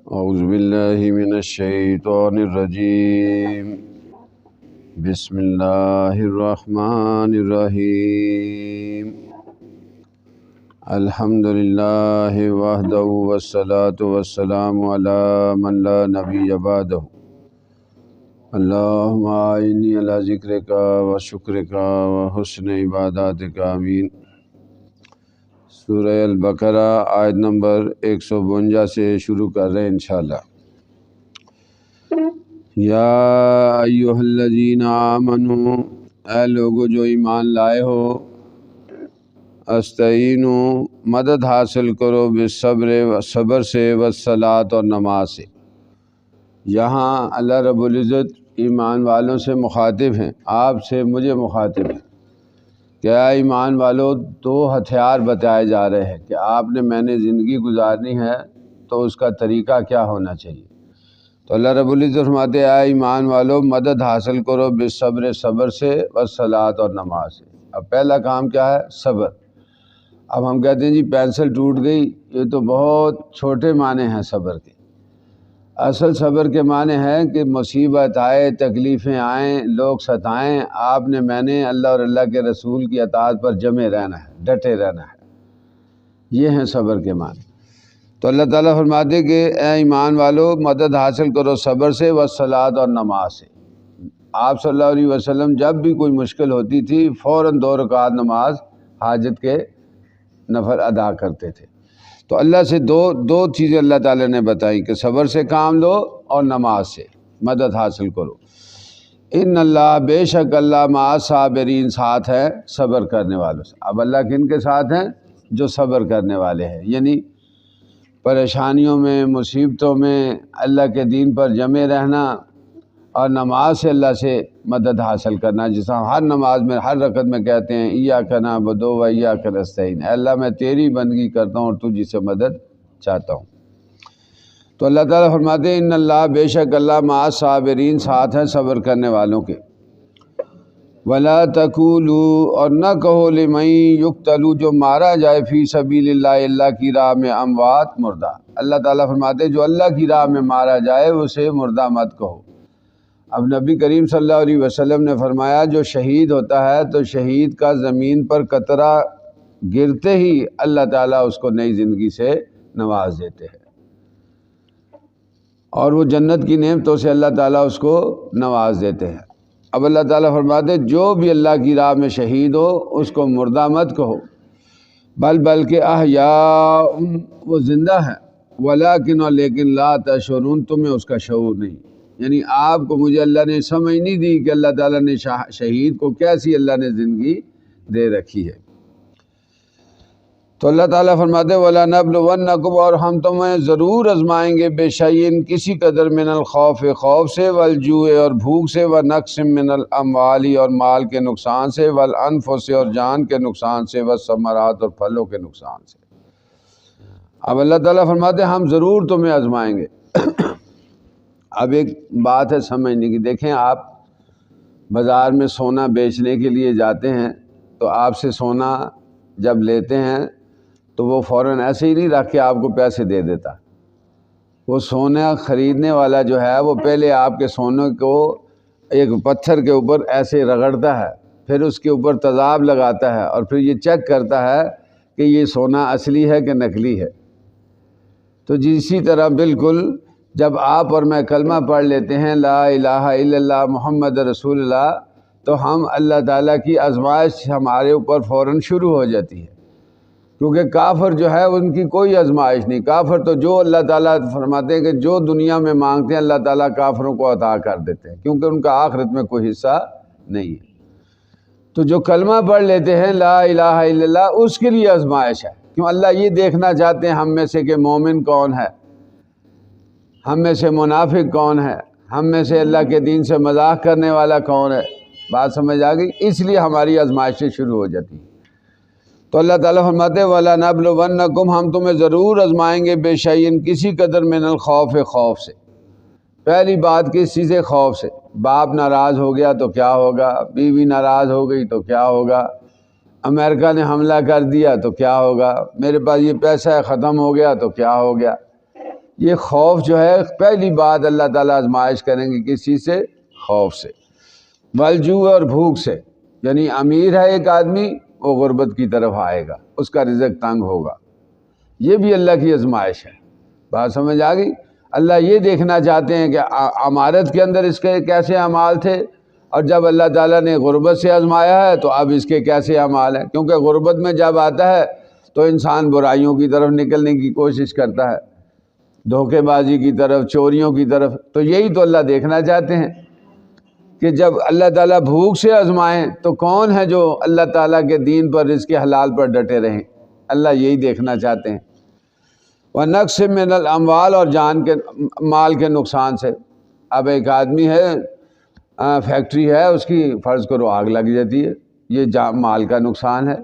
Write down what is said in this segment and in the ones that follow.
اعوذ باللہ من الشیطان الرجیم بسم اللہ الرحمن الرحیم الحمد للہ وحدہ والصلاة والسلام علی من لا نبی بعدہ اللہم اعنی علی ذکرک و شکرک و حسن عباداتک آمین۔ سورہ البقرہ آیت نمبر 152 سے شروع کر رہے ہیں انشاءاللہ۔ یا ایھا الذین آمنوا، اے لوگو جو ایمان لائے ہو، استعینوا، مدد حاصل کرو، بالصبر، صبر سے، والصلاۃ، اور نماز سے۔ یہاں اللہ رب العزت ایمان والوں سے مخاطب ہیں، آپ سے مجھے مخاطب ہیں کہ اے ایمان والو، دو ہتھیار بتائے جا رہے ہیں کہ آپ نے میں نے زندگی گزارنی ہے تو اس کا طریقہ کیا ہونا چاہیے۔ تو اللہ رب العزت فرماتے ہیں اے ایمان والو، مدد حاصل کرو، بالصبر، صبر سے، والصلاۃ، اور نماز سے۔ اب پہلا کام کیا ہے؟ صبر۔ اب ہم کہتے ہیں جی پینسل ٹوٹ گئی، یہ تو بہت چھوٹے معنی ہیں صبر کے۔ اصل صبر کے معنی ہے کہ مصیبت آئے، تکلیفیں آئیں، لوگ ستائیں، آپ نے میں نے اللہ اور اللہ کے رسول کی اطاعت پر جمے رہنا ہے، ڈٹے رہنا ہے۔ یہ ہیں صبر کے معنی۔ تو اللہ تعالیٰ فرماتے کہ اے ایمان والو، مدد حاصل کرو صبر سے، والصلاۃ، اور نماز سے۔ آپ صلی اللہ علیہ وسلم جب بھی کوئی مشکل ہوتی تھی فوراً 2 رکعت نماز حاجت کے نفل ادا کرتے تھے۔ تو اللہ سے دو چیزیں اللہ تعالیٰ نے بتائی کہ صبر سے کام لو اور نماز سے مدد حاصل کرو۔ ان اللہ، بے شک اللہ، مع الصابرین، ساتھ ہے صبر کرنے والوں سے۔ اب اللہ کن کے ساتھ ہیں؟ جو صبر کرنے والے ہیں، یعنی پریشانیوں میں، مصیبتوں میں اللہ کے دین پر جمے رہنا، اور نماز سے اللہ سے مدد حاصل کرنا، جس طرح ہر نماز میں ہر رکعت میں کہتے ہیں ایاک نعبد و ایاک نستعین، اے اللہ میں تیری بندگی کرتا ہوں اور تجھ سے مدد چاہتا ہوں۔ تو اللہ تعالیٰ فرماتے ہیں ان اللہ، بے شک اللہ، مع الصابرین، ساتھ ہیں صبر کرنے والوں کے۔ ولا تقولوا، اور نہ کہو، لمن یقتل، جو مارا جائے، فی سبیل اللہ، اللہ کی راہ میں، اموات، مردہ۔ اللہ تعالیٰ فرماتے ہیں جو اللہ کی راہ میں مارا جائے اسے مردہ مت کہو۔ اب نبی کریم صلی اللہ علیہ وسلم نے فرمایا جو شہید ہوتا ہے تو شہید کا زمین پر قطرہ گرتے ہی اللہ تعالیٰ اس کو نئی زندگی سے نواز دیتے ہیں، اور وہ جنت کی نعمتوں سے اللہ تعالیٰ اس کو نواز دیتے ہیں۔ اب اللہ تعالیٰ فرماتے ہیں جو بھی اللہ کی راہ میں شہید ہو اس کو مردہ مت کہو، بلکہ احیاء، وہ زندہ ہے، ولیکن، اور لیکن، لا تشعرون، تمہیں اس کا شعور نہیں۔ یعنی آپ کو مجھے اللہ نے سمجھ نہیں دی کہ اللہ تعالیٰ نے شہید کو کیسی اللہ نے زندگی دے رکھی ہے۔ تو اللہ تعالیٰ فرماتے وَلَنَبْلُوَنَّكُمْ، اور ہم تمہیں ضرور آزمائیں گے، بِشَيْءٍ، کسی قدر، من الخوف، خوف سے، والجوع، اور بھوک سے، ونقص من الاموال، اور مال کے نقصان سے، والانفس، اور جان کے نقصان سے، والثمرات، اور پھلوں کے نقصان سے۔ اب اللہ تعالیٰ فرماتے ہیں ہم ضرور تمہیں آزمائیں گے۔ اب ایک بات ہے سمجھنے کی، دیکھیں آپ بازار میں سونا بیچنے کے لیے جاتے ہیں تو آپ سے سونا جب لیتے ہیں تو وہ فوراً ایسے ہی نہیں رکھ کے آپ کو پیسے دے دیتا۔ وہ سونا خریدنے والا جو ہے وہ پہلے آپ کے سونے کو ایک پتھر کے اوپر ایسے رگڑتا ہے، پھر اس کے اوپر تیزاب لگاتا ہے، اور پھر یہ چیک کرتا ہے کہ یہ سونا اصلی ہے کہ نکلی ہے۔ تو اسی طرح بالکل جب آپ اور میں کلمہ پڑھ لیتے ہیں لا الہ الا اللہ محمد رسول اللہ، تو ہم اللہ تعالیٰ کی آزمائش ہمارے اوپر فوراً شروع ہو جاتی ہے، کیونکہ کافر جو ہے ان کی کوئی آزمائش نہیں۔ کافر تو جو اللہ تعالیٰ فرماتے ہیں کہ جو دنیا میں مانگتے ہیں اللہ تعالیٰ کافروں کو عطا کر دیتے ہیں، کیونکہ ان کا آخرت میں کوئی حصہ نہیں ہے۔ تو جو کلمہ پڑھ لیتے ہیں لا الہ الا اللہ، اس کے لیے آزمائش ہے، کیوں اللہ یہ دیکھنا چاہتے ہیں ہم میں سے کہ مومن کون ہے، ہم میں سے منافق کون ہے، ہم میں سے اللہ کے دین سے مذاق کرنے والا کون ہے۔ بات سمجھ آ گئی؟ اس لیے ہماری آزمائشیں شروع ہو جاتی ہیں۔ تو اللہ تعالیٰ فرماتے ہیں وَلَنَبْلُوَنَّكُمْ، ہم تمہیں ضرور آزمائیں گے، بِشَيْءٍ، کسی قدر، من الخوف، خوف سے۔ پہلی بات کس چیز ہے؟ خوف سے۔ باپ ناراض ہو گیا تو کیا ہوگا، بیوی ناراض ہو گئی تو کیا ہوگا، امریکہ نے حملہ کر دیا تو کیا ہوگا، میرے پاس یہ پیسہ ختم ہو گیا تو کیا ہو گیا۔ یہ خوف جو ہے پہلی بات اللہ تعالیٰ آزمائش کریں گے کس چیز سے؟ خوف سے، والجوع اور بھوک سے، یعنی امیر ہے ایک آدمی وہ غربت کی طرف آئے گا، اس کا رزق تنگ ہوگا، یہ بھی اللہ کی آزمائش ہے۔ بات سمجھ آ گئی؟ اللہ یہ دیکھنا چاہتے ہیں کہ امارت کے اندر اس کے کیسے اعمال تھے، اور جب اللہ تعالیٰ نے غربت سے آزمایا ہے تو اب اس کے کیسے اعمال ہیں، کیونکہ غربت میں جب آتا ہے تو انسان برائیوں کی طرف نکلنے کی کوشش کرتا ہے، دھوکے بازی کی طرف، چوریوں کی طرف۔ تو یہی تو اللہ دیکھنا چاہتے ہیں کہ جب اللہ تعالیٰ بھوک سے آزمائیں تو کون ہے جو اللہ تعالیٰ کے دین پر، رزق حلال پر ڈٹے رہیں، اللہ یہی دیکھنا چاہتے ہیں۔ وَنَقْصٍ مِّنَ الْأَمْوَالِ، اور جان کے مال کے نقصان سے۔ اب ایک آدمی ہے، فیکٹری ہے اس کی، فرض کرو آگ لگ جاتی ہے، یہ مال کا نقصان ہے۔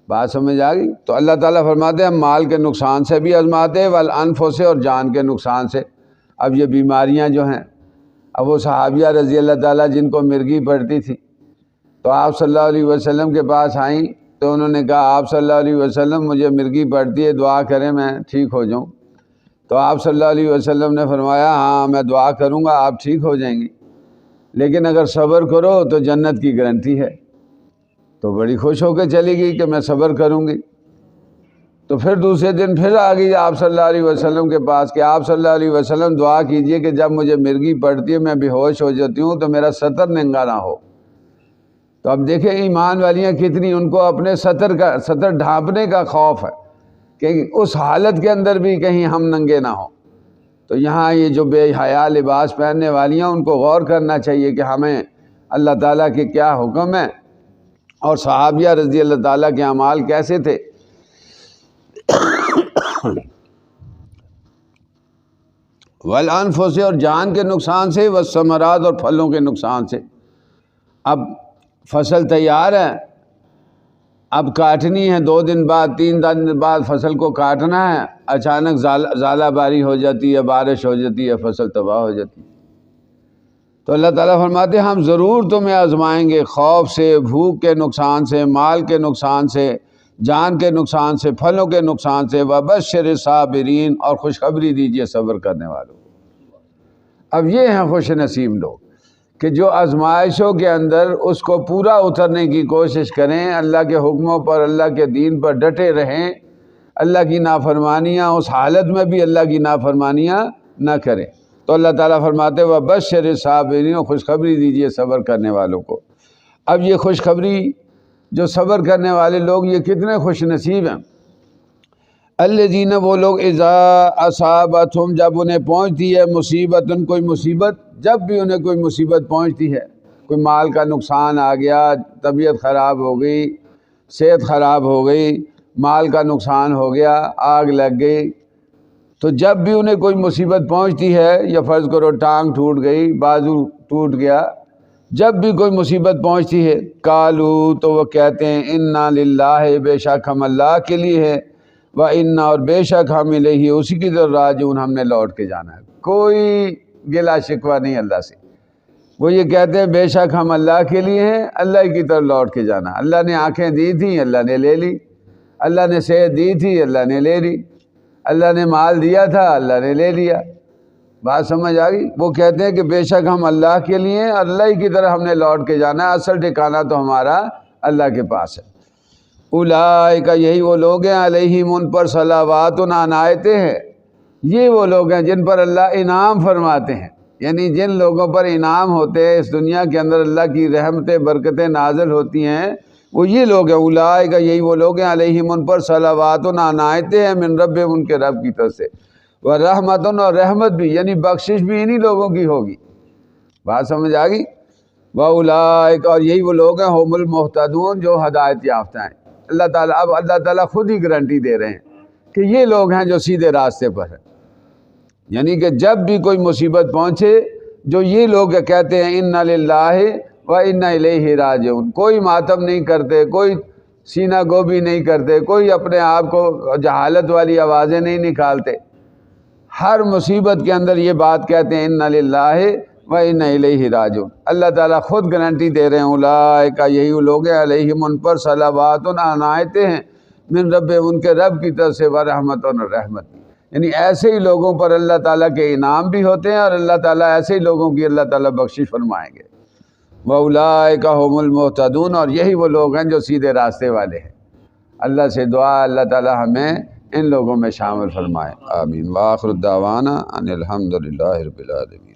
بات سمجھ آ گئی؟ تو اللہ تعالیٰ فرماتے ہیں ہم مال کے نقصان سے بھی آزماتے ہیں، والانفس سے، اور جان کے نقصان سے۔ اب یہ بیماریاں جو ہیں، اب وہ صحابیہ رضی اللہ تعالیٰ جن کو مرگی پڑتی تھی تو آپ صلی اللہ علیہ وسلم کے پاس آئیں تو انہوں نے کہا آپ صلی اللہ علیہ وسلم مجھے مرگی پڑتی ہے، دعا کریں میں ٹھیک ہو جاؤں۔ تو آپ صلی اللہ علیہ وسلم نے فرمایا ہاں میں دعا کروں گا، آپ ٹھیک ہو جائیں گی، لیکن اگر صبر کرو تو جنت کی گارنٹی ہے۔ تو بڑی خوش ہو کے چلی گئی کہ میں صبر کروں گی۔ تو پھر دوسرے دن پھر آ گئی آپ صلی اللہ علیہ وسلم کے پاس کہ آپ صلی اللہ علیہ وسلم دعا کیجئے کہ جب مجھے مرگی پڑتی ہے میں بے ہوش ہو جاتی ہوں تو میرا ستر ننگا نہ ہو۔ تو اب دیکھیں ایمان والیاں کتنی، ان کو اپنے ستر ڈھانپنے کا خوف ہے کہ اس حالت کے اندر بھی کہیں ہم ننگے نہ ہوں۔ تو یہاں یہ جو بے حیا لباس پہننے والی ہیں ان کو غور کرنا چاہیے کہ ہمیں اللہ تعالیٰ کے کیا حکم ہے، اور صحابیہ رضی اللہ تعالیٰ کے اعمال کیسے تھے۔ والانفس سے، اور جان کے نقصان سے، والثمرات، اور پھلوں کے نقصان سے۔ اب فصل تیار ہے، اب کاٹنی ہے، 2 دن بعد 3 دن بعد فصل کو کاٹنا ہے، اچانک زالہ باری ہو جاتی ہے، بارش ہو جاتی ہے، فصل تباہ ہو جاتی ہے۔ تو اللہ تعالیٰ فرماتے ہیں ہم ضرور تمہیں آزمائیں گے، خوف سے، بھوک کے نقصان سے، مال کے نقصان سے، جان کے نقصان سے، پھلوں کے نقصان سے۔ وَبَشِّرِ الصَّابِرِينَ، اور خوشخبری دیجیے صبر کرنے والوں کو۔ اب یہ ہیں خوش نصیب لوگ کہ جو آزمائشوں کے اندر اس کو پورا اترنے کی کوشش کریں، اللہ کے حکموں پر، اللہ کے دین پر ڈٹے رہیں، اللہ کی نافرمانیاں اس حالت میں بھی اللہ کی نافرمانیاں نہ کریں۔ تو اللہ تعالیٰ فرماتے ہیں وَبَشِّرِ الصَّابِرِينَ، خوشخبری دیجیے صبر کرنے والوں کو۔ اب یہ خوشخبری جو صبر کرنے والے لوگ یہ کتنے خوش نصیب ہیں۔ الذین، وہ لوگ، اذا اصابتہم، جب انہیں پہنچتی ہے مصیبت، کوئی مصیبت، جب بھی انہیں کوئی مصیبت پہنچتی ہے، کوئی مال کا نقصان آ گیا، طبیعت خراب ہو گئی، صحت خراب ہو گئی، مال کا نقصان ہو گیا، آگ لگ گئی، تو جب بھی انہیں کوئی مصیبت پہنچتی ہے، یا فرض کرو ٹانگ ٹوٹ گئی، بازو ٹوٹ گیا، جب بھی کوئی مصیبت پہنچتی ہے، قالو، تو وہ کہتے ہیں انا للہ، بے شک ہم اللہ کے لیے ہے، وَإِنَّا، اور بے شک ہم الیہ، اسی کی طرف راجعون، ہم نے لوٹ کے جانا ہے۔ کوئی گلا شکوہ نہیں اللہ سے، وہ یہ کہتے ہیں بے شک ہم اللہ کے لیے ہیں، اللہ کی طرف لوٹ کے جانا۔ اللہ نے آنکھیں دی تھیں، اللہ نے لے لی، اللہ نے صحت دی تھی، اللہ نے لے لی، اللہ نے مال دیا تھا، اللہ نے لے لیا۔ بات سمجھ آ گئی؟ وہ کہتے ہیں کہ بے شک ہم اللہ کے لیے ہیں، اللہ ہی کی طرف ہم نے لوٹ کے جانا ہے، اصل ٹھکانہ تو ہمارا اللہ کے پاس ہے۔ اولئک، یہی وہ لوگ ہیں، علیہم، ان پر صلوات، عنایتیں ہیں، یہ وہ لوگ ہیں جن پر اللہ انعام فرماتے ہیں، یعنی جن لوگوں پر انعام ہوتے ہیں اس دنیا کے اندر، اللہ کی رحمتیں، برکتیں نازل ہوتی ہیں، وہ یہ لوگ ہیں۔ اولئک، یہی وہ لوگ ہیں، علیہم، ان پر صلوات، عنایتیں ہیں، من رب، ان کے رب کی طرف سے، ورحمت، اور رحمت بھی، یعنی بخشش بھی انہی لوگوں کی ہوگی۔ بات سمجھ آ گئی؟ واولئک، اور یہی وہ لوگ ہیں، هم المہتدون، جو ہدایت یافتہ ہیں۔ اللہ تعالیٰ، اب اللہ تعالیٰ خود ہی گارنٹی دے رہے ہیں کہ یہ لوگ ہیں جو سیدھے راستے پر ہیں، یعنی کہ جب بھی کوئی مصیبت پہنچے، جو یہ لوگ کہتے ہیں انا للہ وانا الیہ راجعون، کوئی ماتم نہیں کرتے، کوئی سینہ گوبی نہیں کرتے، کوئی اپنے آپ کو جہالت والی آوازیں نہیں نکالتے، ہر مصیبت کے اندر یہ بات کہتے ہیں انا للہ وَإِنَّا إِلَيْهِ راجعون۔ اللہ تعالیٰ خود گارنٹی دے رہے ہیں، اولئک، یہی وہ لوگ ہیں، علیہم، ان پر صلوات، عنایتیں ہیں، من رب، ان کے رب کی طرف سے، ورحمت، اور رحمت، یعنی ایسے ہی لوگوں پر اللہ تعالیٰ کے انعام بھی ہوتے ہیں، اور اللہ تعالیٰ ایسے ہی لوگوں کی اللہ تعالیٰ بخشش فرمائیں گے۔ وَأُولَٰئِکَ هُمُ الْمُهْتَدُونَ، اور یہی وہ لوگ ہیں جو سیدھے راستے والے ہیں۔ اللہ سے دعا اللہ تعالیٰ ہمیں ان لوگوں میں شامل فرمائے، آمین۔ وآخر الدعوانا ان الحمد للہ رب العالمین۔